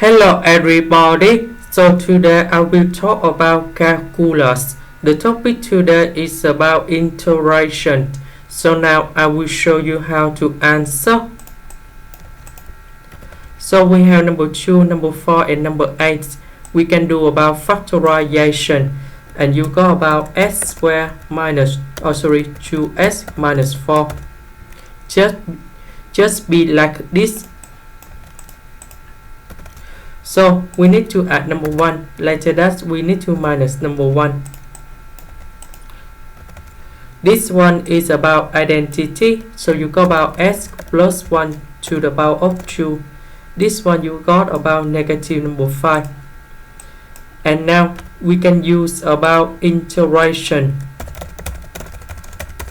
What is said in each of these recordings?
Hello everybody, so today I will talk about calculus. The topic today is about integration. So now I will show you how to answer. So we have number 2, number 4 and number 8. We can do about factorization. And you got about x squared minus 2x minus 4. Just be like this. So we need to add number 1. Later that we need to minus number 1. This one is about identity. So you got about x plus 1 to the power of 2. This one you got about negative number 5. And now we can use about integration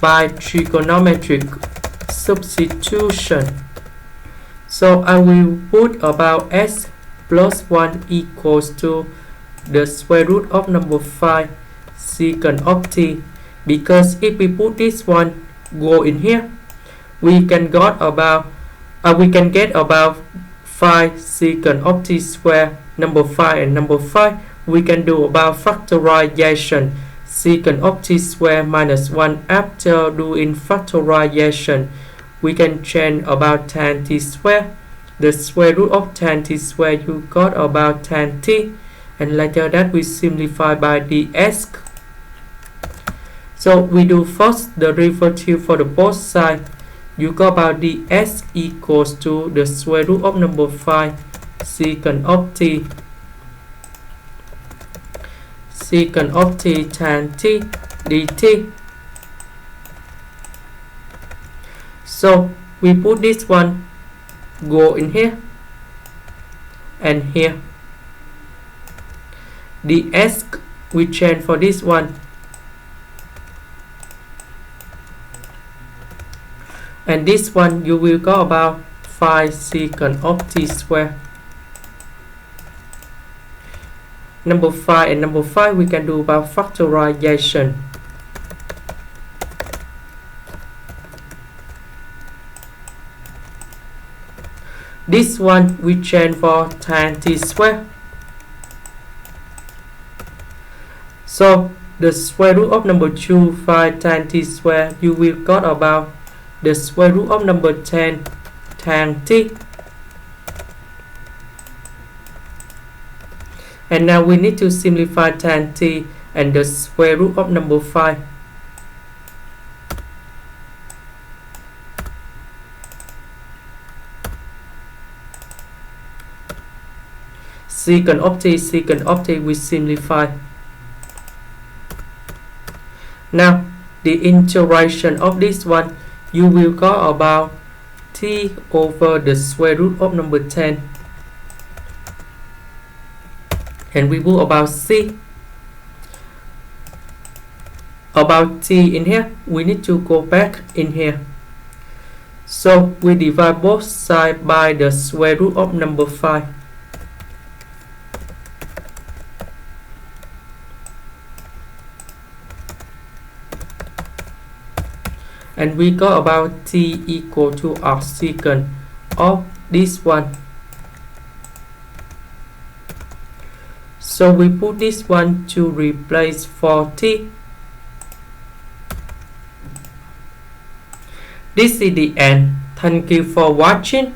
by trigonometric substitution. So I will put about x plus 1 equals to the square root of number 5 secant of t, because if we put this one go in here, we can get about 5 secant of t square, number 5 and number 5. We can do about factorization secant of t square minus 1. After doing factorization, we can change about tan t square. The square root of tan t square, you got about tan t, and later that we simplify by dx. So we do first the derivative for the both sides. You got about dx equals to the square root of number 5 secant of t tan t dt. So we put this one go in here and here. Dx we change for this one, and this one you will go about 5 secant of t square. Number 5 and number 5 we can do about factorization. This one we change for tan t square. So the square root of number 2 5 tan t square, you will got about the square root of number 10 tan t. And now we need to simplify tan t and the square root of number 5. Secant of t we simplify. Now the integration of this one, you will go about t over the square root of number 10, and we will about c about t in here. We need to go back in here. So we divide both sides by the square root of number 5. And we got about t equal to arcsecant of this one. So we put this one to replace for t. This is the end. Thank you for watching.